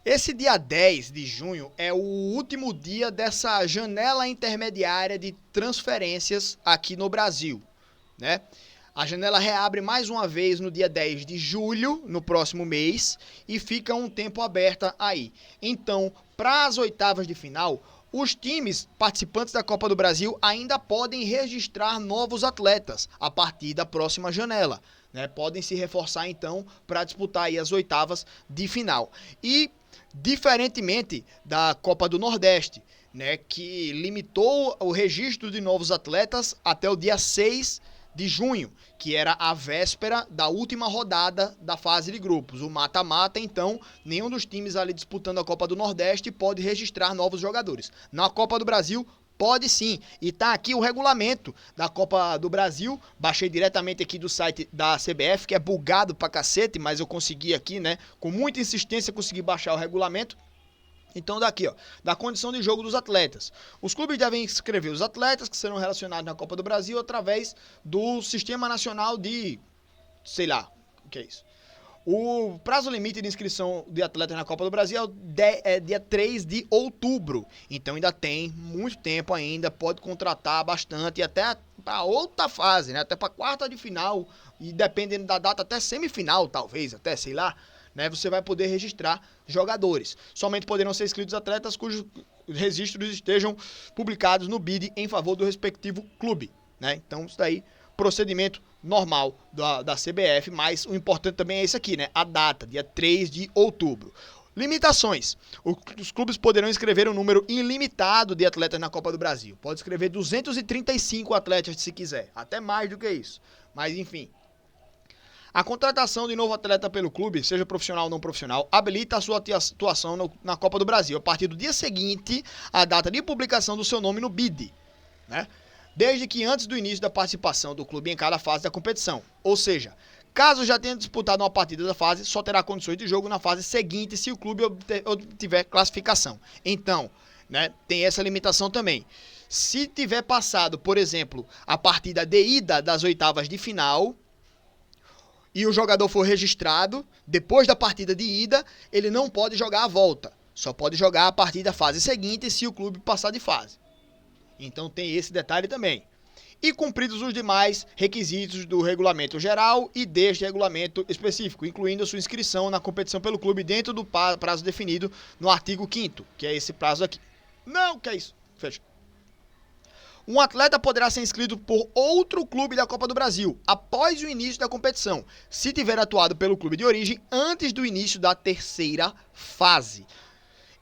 Esse dia 10 de junho é o último dia dessa janela intermediária de transferências aqui no Brasil, né? A janela reabre mais uma vez no dia 10 de julho, no próximo mês, e fica um tempo aberta aí. Então, para as oitavas de final, os times participantes da Copa do Brasil ainda podem registrar novos atletas a partir da próxima janela, né? Podem se reforçar então para disputar aí as oitavas de final. E diferentemente da Copa do Nordeste, né, que limitou o registro de novos atletas até o dia 6 de junho, que era a véspera da última rodada da fase de grupos, o mata-mata. Então nenhum dos times ali disputando a Copa do Nordeste pode registrar novos jogadores. Na Copa do Brasil, pode sim, e tá aqui o regulamento da Copa do Brasil, baixei diretamente aqui do site da CBF, que é bugado pra cacete, mas eu consegui aqui, né, com muita insistência consegui baixar o regulamento. Então daqui, ó, da condição de jogo dos atletas. Os clubes devem inscrever os atletas que serão relacionados na Copa do Brasil através do Sistema Nacional de, sei lá, o que é isso. O prazo limite de inscrição de atletas na Copa do Brasil é dia 3 de outubro. Então ainda tem muito tempo ainda, pode contratar bastante, até para outra fase, né? Até para quarta de final, e dependendo da data, até semifinal, talvez, até, sei lá, né? Você vai poder registrar jogadores. Somente poderão ser inscritos atletas cujos registros estejam publicados no BID em favor do respectivo clube, né? Então isso daí, procedimento normal da CBF, mas o importante também é isso aqui, né? A data, dia 3 de outubro. Limitações. Os clubes poderão inscrever um número ilimitado de atletas na Copa do Brasil. Pode escrever 235 atletas se quiser, até mais do que isso. Mas enfim. A contratação de novo atleta pelo clube, seja profissional ou não profissional, habilita a sua atuação na Copa do Brasil a partir do dia seguinte à data de publicação do seu nome no BID, né? Desde que antes do início da participação do clube em cada fase da competição. Ou seja, caso já tenha disputado uma partida da fase, só terá condições de jogo na fase seguinte se o clube obtiver classificação. Então, né, tem essa limitação também. Se tiver passado, por exemplo, a partida de ida das oitavas de final e o jogador for registrado, depois da partida de ida, ele não pode jogar a volta. Só pode jogar a partir da fase seguinte se o clube passar de fase. Então tem esse detalhe também. E cumpridos os demais requisitos do regulamento geral e deste regulamento específico, incluindo a sua inscrição na competição pelo clube dentro do prazo definido no artigo 5º, que é esse prazo aqui. Não, que é isso? Fecha. Um atleta poderá ser inscrito por outro clube da Copa do Brasil após o início da competição, se tiver atuado pelo clube de origem antes do início da terceira fase.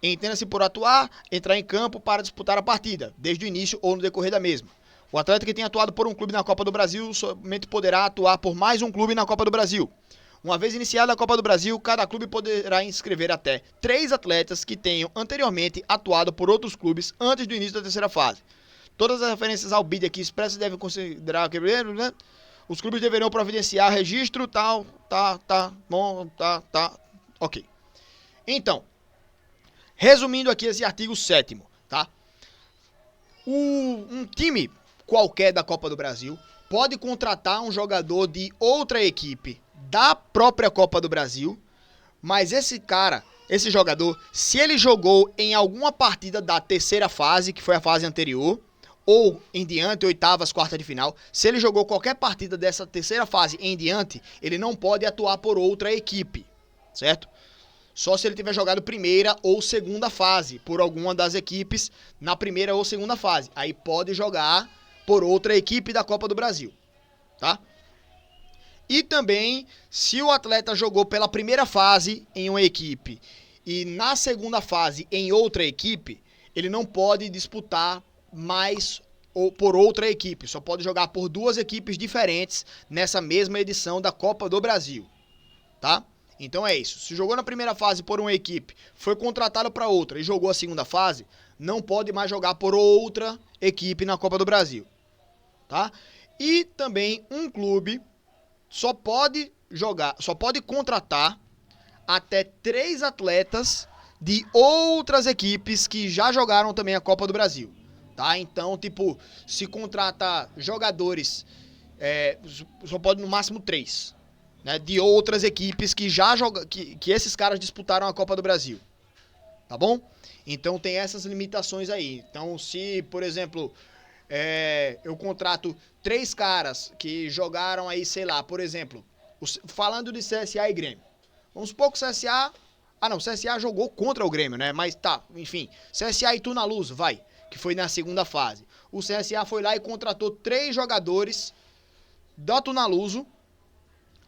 Entenda-se por atuar, entrar em campo para disputar a partida, desde o início ou no decorrer da mesma. O atleta que tem atuado por um clube na Copa do Brasil somente poderá atuar por mais um clube na Copa do Brasil. Uma vez iniciada a Copa do Brasil, cada clube poderá inscrever até 3 atletas que tenham anteriormente atuado por outros clubes antes do início da terceira fase. Todas as referências ao BID aqui expressas devem considerar que, né? Os clubes deverão providenciar registro, ok. Então, resumindo aqui esse artigo 7º, tá? Um time qualquer da Copa do Brasil pode contratar um jogador de outra equipe da própria Copa do Brasil, mas esse jogador, se ele jogou em alguma partida da terceira fase, que foi a fase anterior, ou em diante, oitavas, quarta de final, se ele jogou qualquer partida dessa terceira fase em diante, ele não pode atuar por outra equipe, certo? Só se ele tiver jogado primeira ou segunda fase por alguma das equipes na primeira ou segunda fase. Aí pode jogar por outra equipe da Copa do Brasil, tá? E também, se o atleta jogou pela primeira fase em uma equipe e na segunda fase em outra equipe, ele não pode disputar mais ou por outra equipe. Só pode jogar por 2 equipes diferentes nessa mesma edição da Copa do Brasil, tá? Então é isso. Se jogou na primeira fase por uma equipe, foi contratado para outra e jogou a segunda fase, não pode mais jogar por outra equipe na Copa do Brasil, tá? E também um clube só pode contratar até 3 atletas de outras equipes que já jogaram também a Copa do Brasil, tá? Então, tipo, se contrata jogadores, só pode no máximo 3, né, de outras equipes que já que esses caras disputaram a Copa do Brasil, tá bom? Então tem essas limitações aí. Então se, por exemplo, eu contrato 3 caras que jogaram aí, sei lá, por exemplo, falando de CSA e Grêmio. Vamos supor que o CSA... Ah não, o CSA jogou contra o Grêmio, né? Mas tá, enfim. CSA e Tunaluso, vai, que foi na segunda fase. O CSA foi lá e contratou 3 jogadores da Tunaluso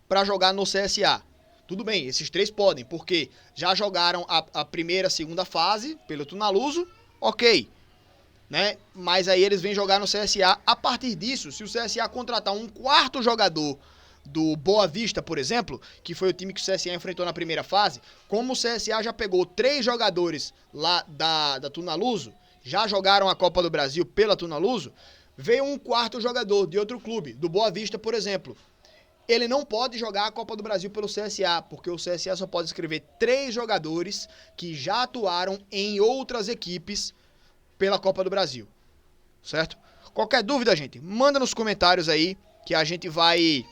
pra jogar no CSA. Tudo bem, esses 3 podem, porque já jogaram a primeira, segunda fase pelo Tunaluso, ok, né? Mas aí eles vêm jogar no CSA. A partir disso, se o CSA contratar um 4º jogador do Boa Vista, por exemplo, que foi o time que o CSA enfrentou na primeira fase, como o CSA já pegou 3 jogadores lá da Tunaluso, já jogaram a Copa do Brasil pela Tunaluso, veio um 4º jogador de outro clube, do Boa Vista, por exemplo. Ele não pode jogar a Copa do Brasil pelo CSA, porque o CSA só pode escrever 3 jogadores que já atuaram em outras equipes pela Copa do Brasil, certo? Qualquer dúvida, gente, manda nos comentários aí, que a gente vai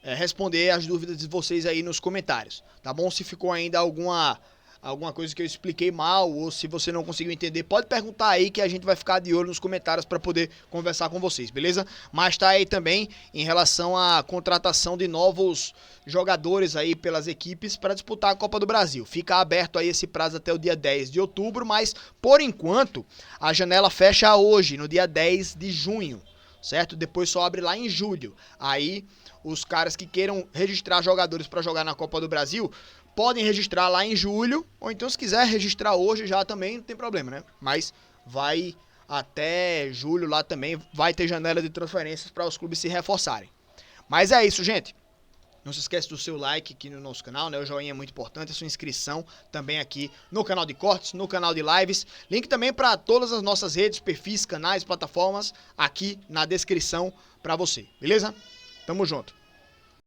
responder as dúvidas de vocês aí nos comentários, tá bom? Se ficou ainda alguma coisa que eu expliquei mal, ou se você não conseguiu entender, pode perguntar aí que a gente vai ficar de olho nos comentários para poder conversar com vocês, beleza? Mas tá aí também em relação à contratação de novos jogadores aí pelas equipes para disputar a Copa do Brasil. Fica aberto aí esse prazo até o dia 10 de outubro, mas por enquanto a janela fecha hoje, no dia 10 de junho, certo? Depois só abre lá em julho. Aí os caras que queiram registrar jogadores para jogar na Copa do Brasil podem registrar lá em julho, ou então se quiser registrar hoje já também, não tem problema, né? Mas vai até julho lá também, vai ter janela de transferências para os clubes se reforçarem. Mas é isso, gente. Não se esquece do seu like aqui no nosso canal, né? O joinha é muito importante, a sua inscrição também aqui no canal de cortes, no canal de lives. Link também para todas as nossas redes, perfis, canais, plataformas aqui na descrição para você, beleza? Tamo junto.